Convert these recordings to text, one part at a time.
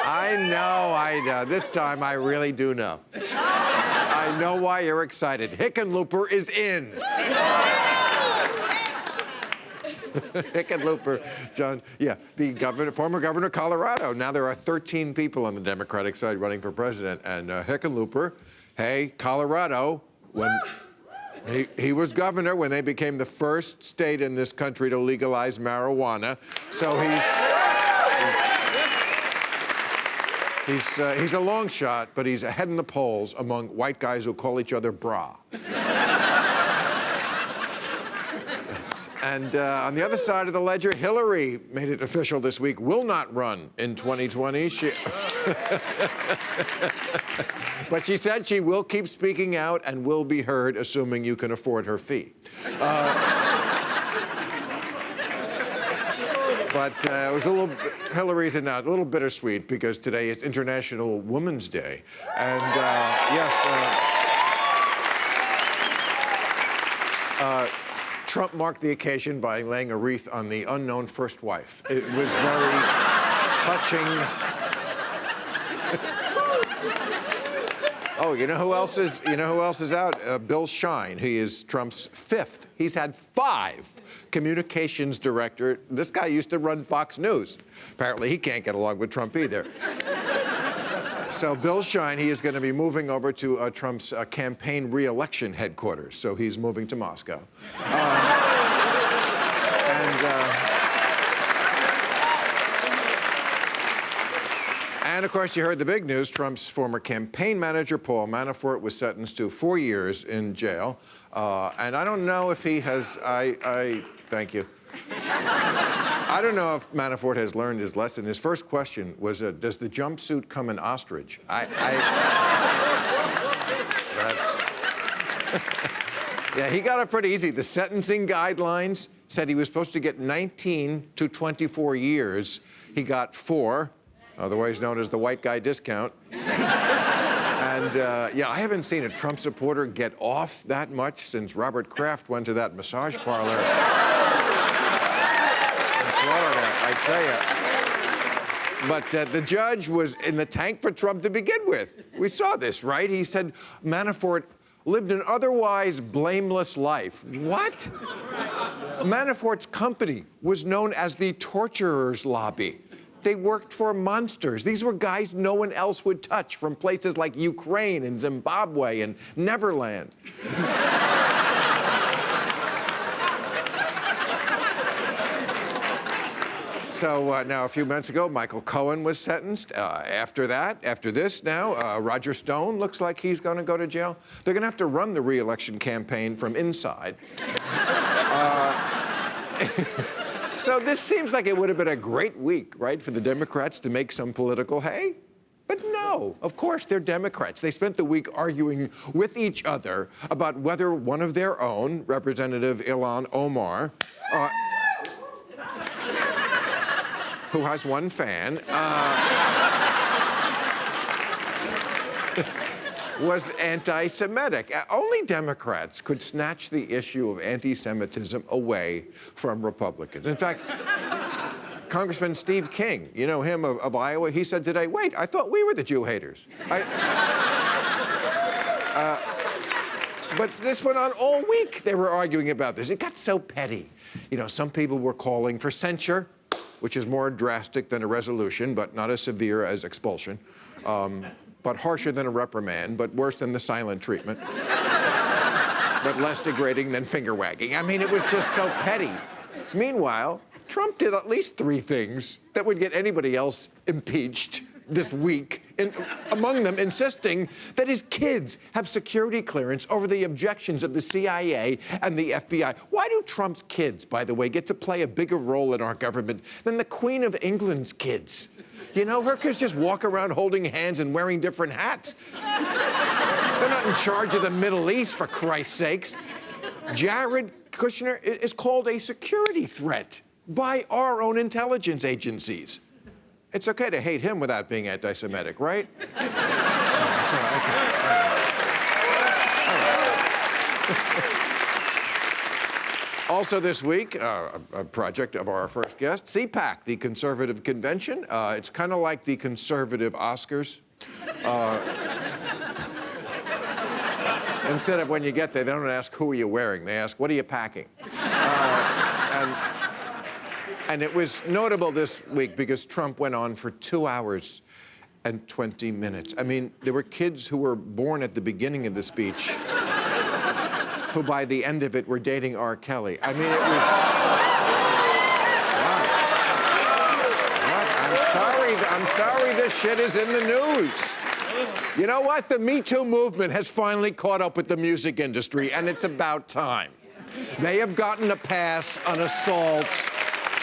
I know. This time I really do know. I know why you're excited. Hickenlooper is in. Hickenlooper, John, the former governor of Colorado. Now there are 13 people on the Democratic side running for president. And Hickenlooper, hey, Colorado, when he was governor when they became the first state in this country to legalize marijuana. So he's a long shot, but he's ahead in the polls among white guys who call each other bra. And on the other side of the ledger, Hillary made it official this week, will not run in 2020. But she said she will keep speaking out and will be heard, assuming you can afford her fee. But it was Hillary's a little bittersweet because today is International Women's Day. And Trump marked the occasion by laying a wreath on the unknown first wife. It was very touching. Oh, you know who else is out? Bill Shine. He is Trump's fifth. He's had 5 communications director. This guy used to run Fox News. Apparently, he can't get along with Trump either. So Bill Shine, he is going to be moving over to Trump's campaign re-election headquarters. So he's moving to Moscow. And of course, you heard the big news. Trump's former campaign manager, Paul Manafort, was sentenced to 4 years in jail. And I don't know if he has, thank you. I don't know if Manafort has learned his lesson. His first question was, does the jumpsuit come in ostrich? Yeah, he got it pretty easy. The sentencing guidelines said he was supposed to get 19 to 24 years. He got 4, otherwise known as the white guy discount. And, I haven't seen a Trump supporter get off that much since Robert Kraft went to that massage parlor. Florida, I tell you. But the judge was in the tank for Trump to begin with. We saw this, right? He said Manafort lived an otherwise blameless life. What? Manafort's company was known as the Torturers Lobby. They worked for monsters. These were guys no one else would touch from places like Ukraine and Zimbabwe and Neverland. So now, a few months ago, Michael Cohen was sentenced. After this now, Roger Stone looks like he's going to go to jail. They're going to have to run the re-election campaign from inside. So this seems like it would have been a great week, right, for the Democrats to make some political hay. But no, of course, they're Democrats. They spent the week arguing with each other about whether one of their own, Representative Ilhan Omar, who has one fan, was anti-Semitic. Only Democrats could snatch the issue of anti-Semitism away from Republicans. In fact, Congressman Steve King, you know him of Iowa, he said today, wait, I thought we were the Jew haters. But this went on all week. They were arguing about this. It got so petty. You know, some people were calling for censure, which is more drastic than a resolution, but not as severe as expulsion, but harsher than a reprimand, but worse than the silent treatment, but less degrading than finger wagging. I mean, it was just so petty. Meanwhile, Trump did at least 3 things that would get anybody else impeached this week, among them insisting that his kids have security clearance over the objections of the CIA and the FBI. Why do Trump's kids, by the way, get to play a bigger role in our government than the Queen of England's kids? You know, her kids just walk around holding hands and wearing different hats. They're not in charge of the Middle East, for Christ's sakes. Jared Kushner is called a security threat by our own intelligence agencies. It's okay to hate him without being anti-Semitic, right? Okay. Also this week, a project of our first guest, CPAC, the Conservative Convention. It's kind of like the Conservative Oscars. Instead of when you get there, they don't ask, who are you wearing? They ask, what are you packing? And it was notable this week because Trump went on for 2 hours and 20 minutes. I mean, there were kids who were born at the beginning of the speech who by the end of it were dating R. Kelly. I mean, it was... What? I'm sorry this shit is in the news. You know what? The Me Too movement has finally caught up with the music industry, and it's about time. They have gotten a pass on assault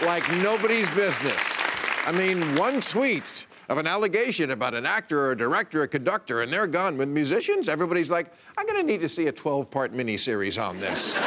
like nobody's business. I mean, one tweet of an allegation about an actor or a director or a conductor, and they're gone. With musicians, everybody's like, I'm gonna need to see a 12-part miniseries on this.